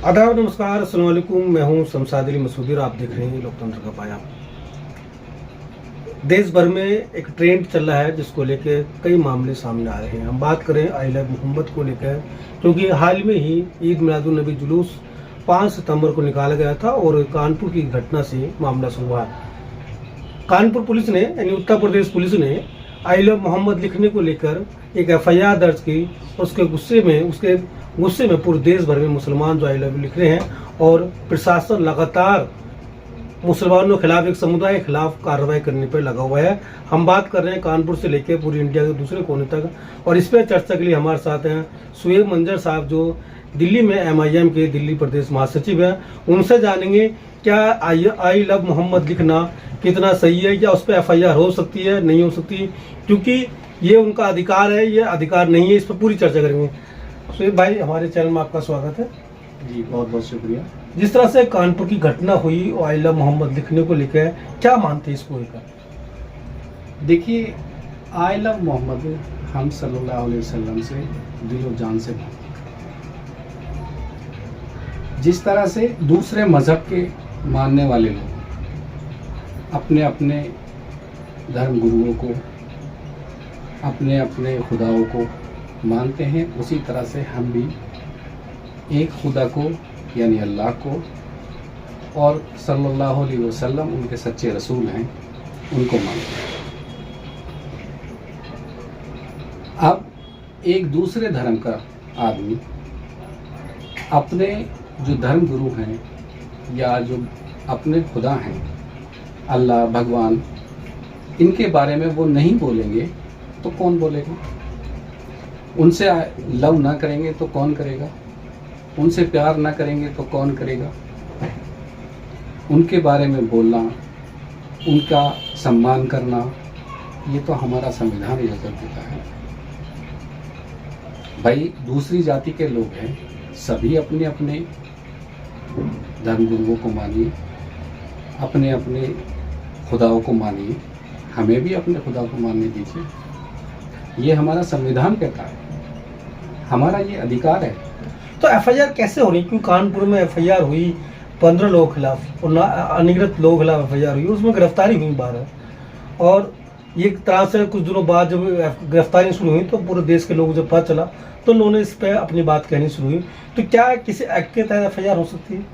आदाब, नमस्कार, अस्सलाम वालेकुम। मैं हूं शमशाद अली मसूदी और आप देख रहे हैं लोकतंत्र का पाया। देश भर में एक ट्रेंड चल रहा है जिसको लेकर कई मामले सामने आ रहे हैं। हम बात करें आई लव मोहम्मद को लेकर, क्योंकि हाल में ही ईद मिलादुन नबी जुलूस 5 सितंबर को निकाला गया था और कानपुर की घटना से मामला शुरू हुआ। कानपुर पुलिस ने यानी उत्तर प्रदेश पुलिस ने आई लव मोहम्मद लिखने को लेकर एक FIR दर्ज की। उसके गुस्से में पूरे देश भर में मुसलमान जो आई लव लिख रहे हैं और प्रशासन लगातार मुसलमानों के खिलाफ, एक समुदाय के खिलाफ कार्रवाई करने पर लगा हुआ है। हम बात कर रहे हैं कानपुर से लेकर पूरी इंडिया के दूसरे कोने तक, और इस पर चर्चा के लिए हमारे साथ हैं शुएब मंजर साहब, जो दिल्ली में MIM के दिल्ली प्रदेश महासचिव हैं। उनसे जानेंगे क्या आई लव मोहम्मद लिखना कितना सही है, क्या उस पर FIR हो सकती है, नहीं हो सकती, क्योंकि ये उनका अधिकार है, ये अधिकार नहीं है। इस पर पूरी चर्चा करेंगे। शुएब भाई, हमारे चैनल में आपका स्वागत है जी। बहुत बहुत शुक्रिया। जिस तरह से कानपुर की घटना हुई और आई लव मोहम्मद लिखने को लेकर, क्या मानते हैं इसको लेकर? देखिए, आई लव मोहम्मद हम सल्लल्लाहु अलैहि वसल्लम से दिलो जान से मानते हैं। जिस तरह से दूसरे मजहब के मानने वाले लोग अपने अपने धर्म गुरुओं को, अपने अपने खुदाओं को मानते हैं, उसी तरह से हम भी एक खुदा को यानी अल्लाह को और सल्लल्लाहु अलैहि वसल्लम उनके सच्चे रसूल हैं, उनको मानते हैं। अब एक दूसरे धर्म का आदमी अपने जो धर्म गुरु हैं या जो अपने खुदा हैं, अल्लाह भगवान, इनके बारे में वो नहीं बोलेंगे तो कौन बोलेगा? उनसे लव ना करेंगे तो कौन करेगा? उनसे प्यार ना करेंगे तो कौन करेगा? उनके बारे में बोलना, उनका सम्मान करना, ये तो हमारा संविधान इजाज़त देता है। भाई, दूसरी जाति के लोग हैं, सभी अपने अपने धर्म गुरुओं को मानिए, अपने अपने खुदाओं को मानिए, हमें भी अपने खुदा को मानने दीजिए। ये हमारा संविधान कहता है, हमारा ये अधिकार है। तो FIR कैसे हो रही? क्योंकि कानपुर में FIR हुई 15 लोगों के खिलाफ और अनगिनत लोगों के खिलाफ FIR हुई, उसमें गिरफ्तारी हुई 12, और ये एक तरह से कुछ दिनों बाद जब गिरफ्तारी शुरू हुई तो पूरे देश के लोग जब पता चला तो लोगों ने इस पर अपनी बात कहनी शुरू हुई। तो क्या किसी एक्ट के तहत FIR हो सकती है?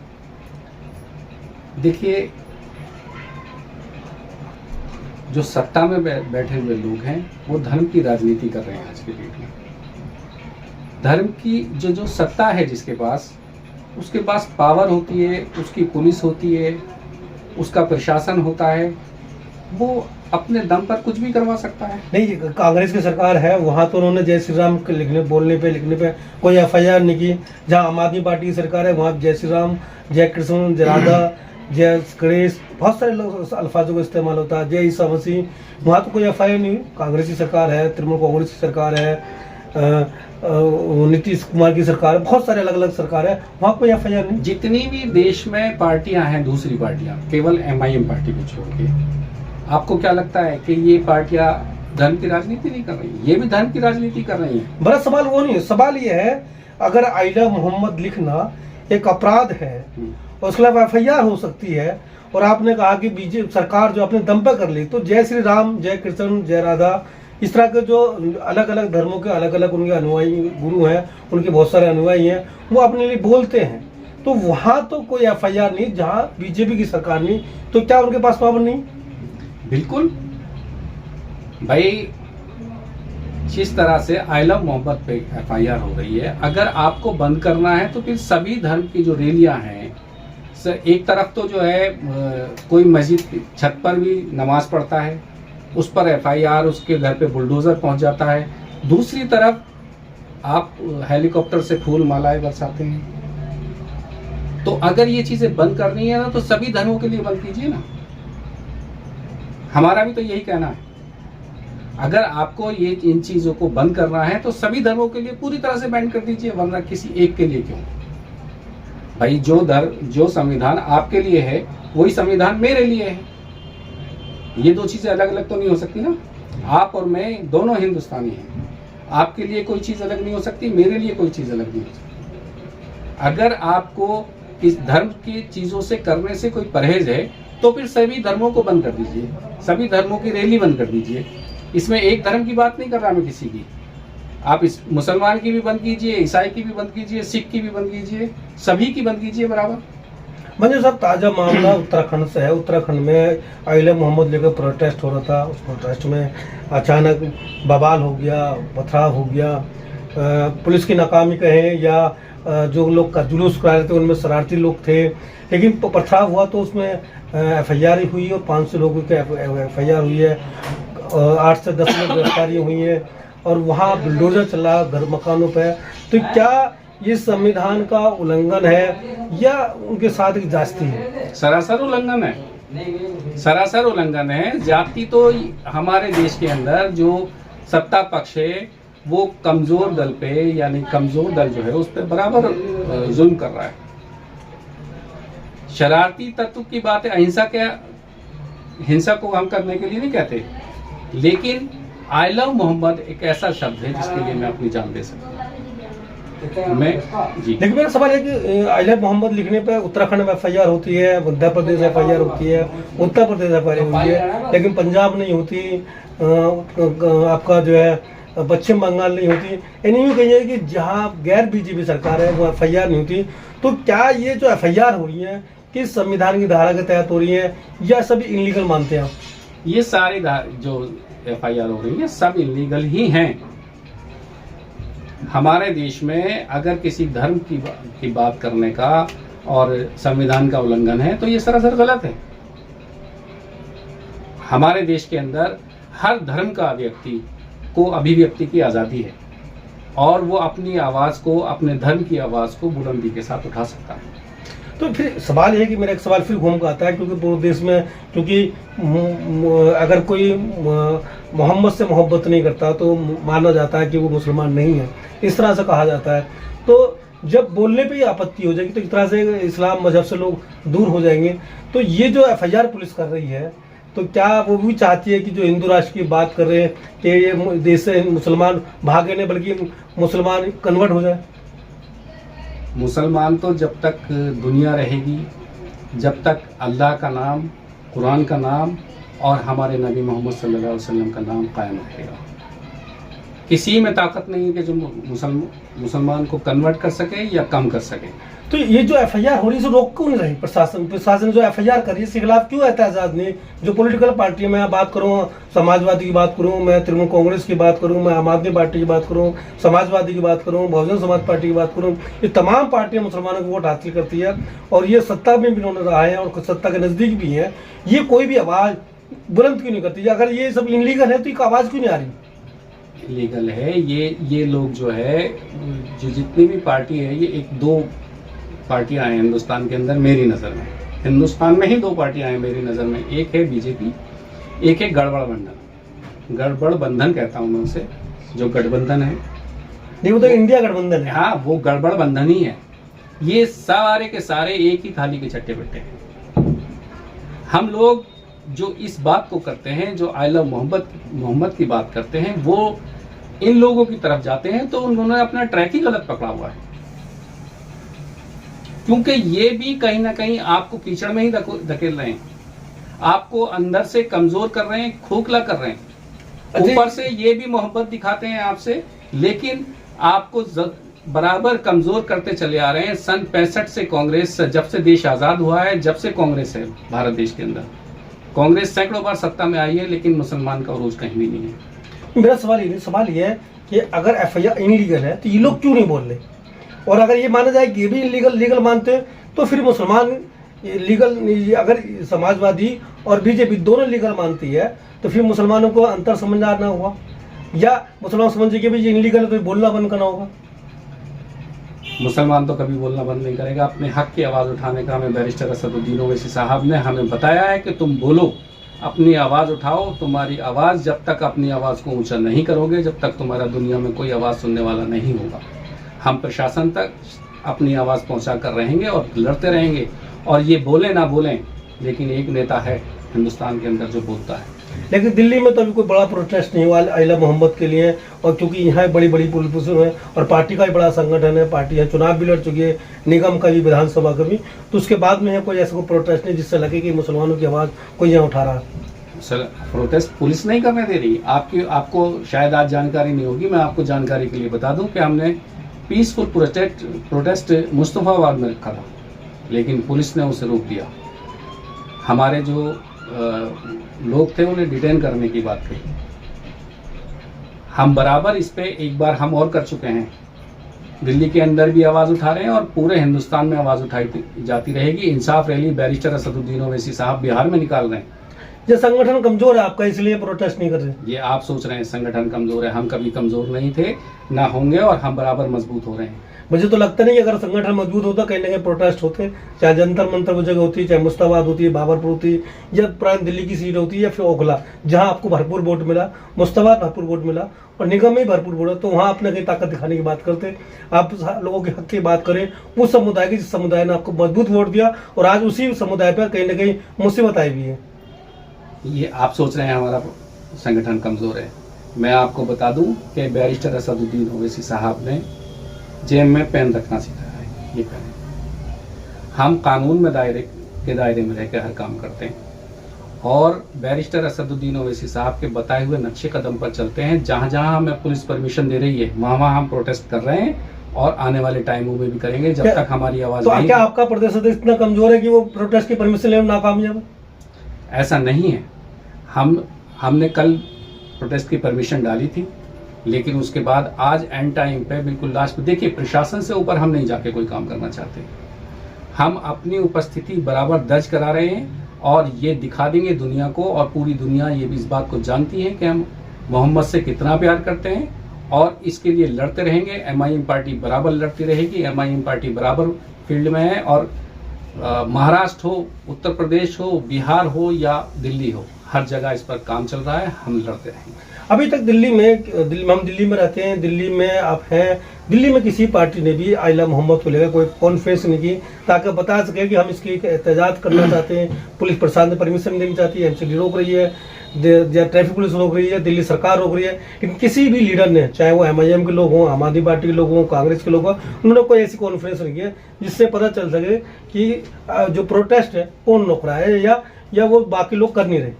देखिए, जो सत्ता में बैठे हुए लोग हैं वो धर्म की राजनीति कर रहे हैं आज के डेट में। धर्म की जो सत्ता है जिसके पास, उसके पास पावर होती है, उसकी पुलिस होती है, उसका प्रशासन होता है, वो अपने दम पर कुछ भी करवा सकता है। नहीं, कांग्रेस की सरकार है, वहाँ तो उन्होंने जय श्री राम के लिखने पे कोई FIR नहीं की। जहाँ आम आदमी पार्टी की सरकार है वहाँ जय श्री राम, जय कृष्ण, जय राधा, जय गणेश, बहुत सारे लोग अल्फाजों का इस्तेमाल होता है, जय ईसा मसीह, वहाँ तो कोई FIR नहीं। कांग्रेस की सरकार है, तृणमूल कांग्रेस की सरकार है, नीतीश कुमार की सरकार है, बहुत सारे अलग अलग सरकार है, वहाँ कोई FIR नहीं। जितनी भी देश में पार्टियां हैं, दूसरी पार्टियां, केवल MIM पार्टी को छोड़ के, आपको क्या लगता है कि ये पार्टियां धर्म की राजनीति नहीं कर रही? ये भी धर्म की राजनीति कर रही हैं। बड़ा सवाल वो नहीं है, सवाल ये है अगर आई लव मोहम्मद लिखना एक अपराध है और उसके खिलाफ FIR हो सकती है, और आपने कहा कि बीजेपी सरकार जो अपने दम पर कर ली, तो जय श्री राम, जय कृष्ण, जय राधा, इस तरह के जो अलग अलग धर्मों के अलग अलग उनके अनुयायी गुरु हैं, उनके बहुत सारे अनुयायी हैं, वो अपने लिए बोलते हैं, तो वहाँ तो कोई FIR नहीं जहाँ बीजेपी की सरकार नहीं, तो क्या उनके पास पावर नहीं? बिल्कुल भाई, जिस तरह से आई लव मोहम्मद पे FIR हो रही है, अगर आपको बंद करना है तो फिर सभी धर्म की जो रैलियां हैं, एक तरफ तो जो है कोई मस्जिद की छत पर भी नमाज पढ़ता है, उस पर FIR, उसके घर पे बुलडोजर पहुंच जाता है, दूसरी तरफ आप हेलीकॉप्टर से फूल मालाएं बरसाते हैं। तो अगर ये चीजें बंद करनी है ना, तो सभी धर्मों के लिए बंद कीजिए ना। हमारा भी तो यही कहना है। अगर आपको ये इन चीजों को बंद करना है तो सभी धर्मों के लिए पूरी तरह से बैन कर दीजिए, वरना किसी एक के लिए क्यों? भाई, जो संविधान आपके लिए है वही संविधान मेरे लिए है। ये दो चीजें अलग अलग तो नहीं हो सकती ना। आप और मैं दोनों हिंदुस्तानी हैं। आपके लिए कोई चीज अलग नहीं हो सकती, मेरे लिए कोई चीज अलग नहीं हो सकती। अगर आपको इस धर्म की चीजों से करने से कोई परहेज है तो फिर सभी धर्मों को बंद कर दीजिए, सभी धर्मों की रैली बंद कर दीजिए। इसमें एक धर्म की बात नहीं कर रहा मैं किसी की, आप इस मुसलमान की भी बंद कीजिए, ईसाई की भी बंद कीजिए, सिख की भी बंद कीजिए, सभी की बंद कीजिए बराबर। मंजू साहब, ताजा मामला उत्तराखंड से है। उत्तराखंड में आइला मोहम्मद लेकर प्रोटेस्ट हो रहा था। उस प्रोटेस्ट में अचानक बवाल हो गया, पथराव हो गया। पुलिस की नाकामी कहें या जो लोग का जुलूस करा रहे थे उनमें शरारती लोग थे, लेकिन पथराव हुआ तो उसमें एफआईआर हुई और 500 लोगों की एफआईआर हुई है, 8 से 10 लोग गिरफ्तारी हुई है और वहाँ बुलडोजर चला घर मकानों पर। तो क्या ये संविधान का उल्लंघन है या उनके साथ एक जास्ती है? सरासर उल्लंघन है, सरासर उल्लंघन है। जाति तो हमारे देश के अंदर जो सत्ता पक्ष है वो कमजोर दल पे, यानी कमजोर दल जो है उस पर बराबर जुल्म कर रहा है। शरारती तत्व की बात है, अहिंसा क्या, हिंसा को हम करने के लिए नहीं कहते, लेकिन आई लव मोहम्मद एक ऐसा शब्द है जिसके लिए मैं अपनी जान दे सकता हूँ। मैं जी, लेकिन मेरा सवाल है कि आई लव मोहम्मद लिखने पे उत्तराखंड में एफआईआर होती है, मध्य प्रदेश एफआईआर होती है, उत्तर प्रदेश एफआईआर हुई है, लेकिन पंजाब नहीं होती, आपका जो है पश्चिम बंगाल नहीं होती। यानी यूँ कहिए कि जहाँ गैर बीजेपी सरकार है वो एफआईआर नहीं होती। तो क्या ये जो एफआईआर हो रही है किस संविधान की धारा के तहत हो रही है या सभी इनलीगल मानते हैं आप? ये सारी जो एफआईआर हो रही है सब इलीगल ही हैं। हमारे देश में अगर किसी धर्म की बात करने का और संविधान का उल्लंघन है तो ये सरासर गलत है। हमारे देश के अंदर हर धर्म का व्यक्ति को अभिव्यक्ति की आज़ादी है और वो अपनी आवाज़ को, अपने धर्म की आवाज़ को बुलंदी के साथ उठा सकता है। तो फिर सवाल है कि मेरा एक सवाल फिर घूम कर आता है, क्योंकि पूरे देश में क्योंकि अगर कोई मोहम्मद से मोहब्बत नहीं करता तो माना जाता है कि वो मुसलमान नहीं है, इस तरह से कहा जाता है। तो जब बोलने पे ही आपत्ति हो जाएगी तो एक तरह से इस्लाम मजहब से लोग दूर हो जाएंगे। तो ये जो एफआईआर पुलिस कर रही है तो क्या वो भी चाहती है कि जो हिंदू राष्ट्र की बात कर रहे हैं कि ये देश से मुसलमान भागे नहीं बल्कि मुसलमान कन्वर्ट हो जाए? मुसलमान तो जब तक दुनिया रहेगी, जब तक अल्लाह का नाम, कुरान का नाम और हमारे नबी मोहम्मद सल्लल्लाहु अलैहि वसल्लम का नाम कायम रहेगा। किसी में ताकत नहीं है कि जो मुसलमान को कन्वर्ट कर सके या कम कर सके। तो ये जो एफआईआर हो रही है इसे रोक क्यों नहीं रही प्रशासन जो एफआईआर कर रही है इसके खिलाफ क्यों एहतजाज नहीं? जो पॉलिटिकल पार्टी है, मैं बात करूँ समाजवादी की बात करूँ, मैं तृणमूल कांग्रेस की बात करूँ, मैं आम आदमी पार्टी की बात करूँ, समाजवादी की बात करूँ, बहुजन समाज पार्टी की बात करूँ, ये तमाम पार्टियां मुसलमानों को वोट हासिल करती है और ये सत्ता में भी उन्होंने रहा है और सत्ता के नजदीक भी है। ये कोई भी आवाज बुलंद क्यों नहीं करती? अगर ये सब इनलीगल है तो एक आवाज क्यों नहीं आ रही? लीगल है ये लोग जो है, जो जितनी भी पार्टी है, ये एक दो पार्टियां हैं हिंदुस्तान के अंदर मेरी नज़र में। हिंदुस्तान में ही दो पार्टियां हैं मेरी नज़र में, एक है बीजेपी, एक है गड़बड़ बंधन। गड़बड़ बंधन कहता हूं मैं उसे, जो गठबंधन है नहीं, वो तो इंडिया गठबंधन है। हाँ, वो गड़बड़ बंधन ही है। ये सारे के सारे एक ही थाली के चट्टे बट्टे हैं। हम लोग जो इस बात को करते हैं, जो आई लव मोहम्मद की बात करते हैं, वो इन लोगों की तरफ जाते हैं तो उन्होंने अपना ट्रैक ही गलत पकड़ा हुआ है, क्योंकि ये भी कहीं ना कहीं आपको कीचड़ में ही धकेल रहे हैं, आपको अंदर से कमजोर कर रहे हैं, खोखला कर रहे हैं। ऊपर से ये भी मोहब्बत दिखाते हैं आपसे, लेकिन आपको बराबर कमजोर करते चले आ रहे हैं। सन 65 से कांग्रेस, जब से देश आजाद हुआ है, जब से कांग्रेस है भारत देश के अंदर, कांग्रेस सैकड़ों बार सत्ता में आई है, लेकिन मुसलमान का उरूज कहीं भी नहीं है। मेरा सवाल ये है कि अगर एफआईआर इनलीगल है तो ये लोग क्यों नहीं बोल रहे? और अगर ये माना जाए कि ये भी लीगल मानते हैं तो फिर मुसलमान लीगल, अगर समाजवादी और बीजेपी दोनों लीगल मानती है तो फिर मुसलमानों को अंतर समझना ना हुआ, या मुसलमान समझे कि भाई ये इनलीगल है तो बोलना बंद करना होगा? मुसलमान तो कभी बोलना बंद नहीं करेगा। अपने हक की आवाज़ उठाने का हमें बैरिस्टर असदुद्दीन ओवैसी साहब ने हमें बताया है कि तुम बोलो, अपनी आवाज़ उठाओ। तुम्हारी आवाज़ जब तक अपनी आवाज़ को ऊंचा नहीं करोगे, जब तक तुम्हारा दुनिया में कोई आवाज़ सुनने वाला नहीं होगा। हम प्रशासन तक अपनी आवाज़ पहुंचा कर रहेंगे और लड़ते रहेंगे। और ये बोले ना बोलें, लेकिन एक नेता है हिंदुस्तान के अंदर जो बोलता है। लेकिन दिल्ली में तो अभी कोई बड़ा प्रोटेस्ट नहीं हुआ आइला मोहम्मद के लिए, और क्योंकि यहाँ बड़ी बड़ी पुलिस है और पार्टी का भी बड़ा संगठन है, पार्टी है, चुनाव भी लड़ चुकी है, निगम का भी, विधानसभा का भी, तो उसके बाद में है कोई ऐसा कोई प्रोटेस्ट नहीं जिससे लगे कि मुसलमानों की आवाज़ कोई यहाँ उठा रहा है। सर, प्रोटेस्ट पुलिस नहीं करने दे रही। आपको शायद आज जानकारी नहीं होगी, मैं आपको जानकारी के लिए बता दूं कि हमने पीसफुल प्रोटेस्ट मुस्तफाबाद में रखा था, लेकिन पुलिस ने उसे रोक दिया। हमारे जो लोग थे उन्हें डिटेन करने की बात कही। हम बराबर इस पे एक बार हम और कर चुके हैं, दिल्ली के अंदर भी आवाज़ उठा रहे हैं और पूरे हिंदुस्तान में आवाज़ उठाई जाती रहेगी। इंसाफ रैली बैरिस्टर असदुद्दीन ओवैसी साहब बिहार में निकाल रहे हैं। ये संगठन कमजोर है आपका, इसलिए प्रोटेस्ट नहीं कर रहे। ये आप सोच रहे हैं संगठन कमजोर है, हम कभी कमजोर नहीं थे, ना होंगे, और हम बराबर मजबूत हो रहे हैं। मुझे तो लगता नहीं अगर संगठन मजबूत होता कहीं ना कहीं प्रोटेस्ट होते, चाहे जंतर मंतर वो जगह होती है, चाहे मुस्ताबाद होती है, बाबरपुर होती है, या प्राइम दिल्ली की सीट होती है, या फिर ओखला जहां आपको भरपूर वोट मिला, मुस्ताबाद भरपूर वोट मिला और निगम में भरपूर वोट, तो वहां अपने कहीं ताकत दिखाने की बात करते। आप लोगों के हक की बात करें, उस समुदाय की जिस समुदाय ने आपको मजबूत वोट दिया, और आज उसी समुदाय पर कहीं ना कहीं मुसीबत आई हुई है। ये आप सोच रहे हैं हमारा संगठन कमजोर है। मैं आपको बता दूं कि बैरिस्टर असदुद्दीन ओवैसी साहब ने जेब में पेन रखना सिखाया है। ये पेन हम कानून में दायरे में रहकर हर काम करते हैं, और बैरिस्टर असदुद्दीन ओवैसी साहब के बताए हुए नक्शे कदम पर चलते हैं। जहां जहां हमें पुलिस परमिशन दे रही है वहां वहां हम प्रोटेस्ट कर रहे हैं, और आने वाले टाइमों में भी करेंगे जब तक हमारी आवाज तो नहीं। क्या आपका प्रदेश अध्यक्ष इतना कमजोर है कि वो प्रोटेस्ट की परमिशन लेने में नाकामयाब? ऐसा नहीं है। हमने कल प्रोटेस्ट की परमिशन डाली थी, लेकिन उसके बाद आज एंड टाइम पे बिल्कुल लास्ट पे, देखिए प्रशासन से ऊपर हम नहीं जाके कोई काम करना चाहते। हम अपनी उपस्थिति बराबर दर्ज करा रहे हैं और ये दिखा देंगे दुनिया को, और पूरी दुनिया ये भी इस बात को जानती है कि हम मोहम्मद से कितना प्यार करते हैं, और इसके लिए लड़ते रहेंगे। MIM पार्टी बराबर लड़ती रहेगी। MIM पार्टी बराबर फील्ड में है, और महाराष्ट्र हो, उत्तर प्रदेश हो, बिहार हो या दिल्ली हो, हर जगह इस पर काम चल रहा है, हम लड़ते रहेंगे। अभी तक हम दिल्ली में रहते हैं, दिल्ली में आप हैं, दिल्ली में किसी पार्टी ने भी आइला मोहम्मद को लेकर कोई कॉन्फ्रेंस नहीं की ताकि बता सके कि हम इसकी एहतजाज करना चाहते हैं। पुलिस प्रशासन परमिशन नहीं चाहती है, MCD रोक रही है, ट्रैफिक पुलिस रोक रही है, दिल्ली सरकार रोक रही है, लेकिन किसी भी लीडर ने, चाहे वो MIM के लोग हों, आम आदमी पार्टी के लोग हों, कांग्रेस के लोग हों, उन्होंने कोई ऐसी कॉन्फ्रेंस नहीं की है जिससे पता चल सके कि जो प्रोटेस्ट है कौन रोक रहा है, या वो बाकी लोग कर नहीं रहे।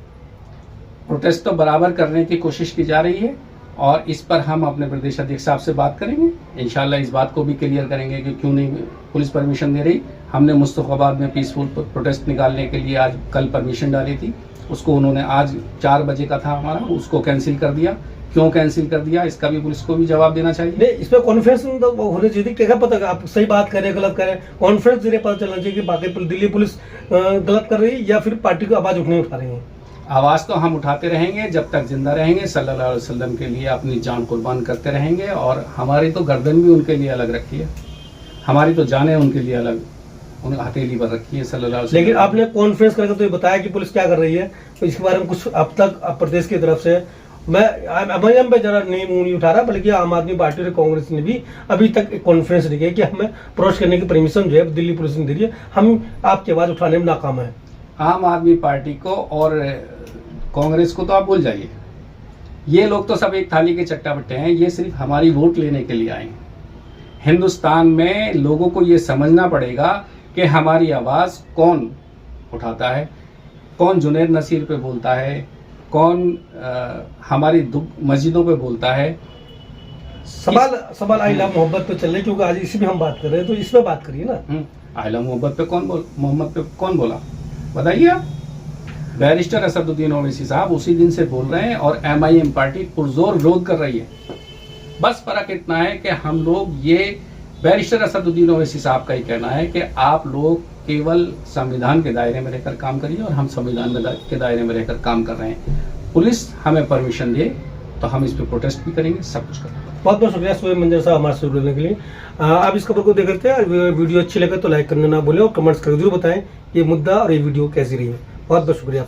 प्रोटेस्ट तो बराबर करने की कोशिश की जा रही है, और इस पर हम अपने प्रदेश अध्यक्ष साहब से बात करेंगे। इंशाल्लाह इस बात को भी क्लियर करेंगे कि क्यों नहीं पुलिस परमिशन दे रही। हमने मुस्तफाबाद में पीसफुल प्रोटेस्ट निकालने के लिए आज कल परमिशन डाली थी, उसको उन्होंने आज 4 बजे का था हमारा, उसको कैंसिल कर दिया। क्यों कैंसिल कर दिया, इसका भी पुलिस को भी जवाब देना चाहिए। नहीं, इस पर कॉन्फ्रेंस तो होनी चाहिए। क्या पता आप सही बात करें गलत करें, कॉन्फ्रेंस जरिए पता चलना चाहिए कि बाकी दिल्ली पुलिस गलत कर रही है या फिर पार्टी को आवाज उठने उठा रही है। आवाज तो हम उठाते रहेंगे जब तक जिंदा रहेंगे, सल्लल्लाहु अलैहि वसल्लम के लिए अपनी जान कुर्बान करते रहेंगे, और हमारी तो गर्दन भी उनके लिए अलग रखी है, हमारी तो जाने उनके लिए अलग उन्हें हथेली पर रखी है सल्लल्लाहु अलैहि वसल्लम। लेकिन आपने कॉन्फ्रेंस करके तो ये बताया कि पुलिस क्या कर रही है, तो इसके बारे में कुछ अब तक प्रदेश की तरफ से मैं MIM पे जरा नहीं उठा रहा, बल्कि आम आदमी पार्टी और कांग्रेस ने भी अभी तक एक कॉन्फ्रेंस नहीं किया कि हमें प्रोटेस्ट करने की परमिशन जो है दिल्ली पुलिस ने दे रही है, हम आपकी आवाज उठाने में नाकाम है। आम आदमी पार्टी को और कांग्रेस को तो आप भूल जाइए, ये लोग तो सब एक थाली के चट्टापट्टे हैं। ये सिर्फ हमारी वोट लेने के लिए आए हैं। हिंदुस्तान में लोगों को ये समझना पड़ेगा कि हमारी आवाज कौन उठाता है, कौन जुनैद नसीर पे बोलता है, कौन हमारी मस्जिदों पे बोलता है। सवाल आइला मोहब्बत पे चल रही, क्योंकि आज इसी पे हम बात कर रहे हैं, तो इस पे बात करिए ना। आइला मोहब्बत पे कौन बोला बताइए आप। बैरिस्टर असदुद्दीन ओवैसी साहब उसी दिन से बोल रहे हैं, और MIM पार्टी पुरजोर विरोध कर रही है। बस फर्क इतना है कि हम लोग, ये बैरिस्टर असदुद्दीन ओवैसी साहब का ही कहना है कि आप लोग केवल संविधान के दायरे में रहकर काम करिए, और हम संविधान के दायरे में रहकर काम कर रहे हैं। पुलिस हमें परमिशन दे तो हम इस पर प्रोटेस्ट भी करेंगे, सब कुछ करेंगे। बहुत बहुत शुक्रिया सुहेब मंजर साहब हमारे साथ जुड़ने के लिए। आप इस खबर को देख रहे थे, वीडियो अच्छी लगे तो लाइक करना ना भूलें, और कमेंट्स करके जरूर बताएं ये मुद्दा और ये वीडियो कैसी रही है। बहुत बहुत शुक्रिया।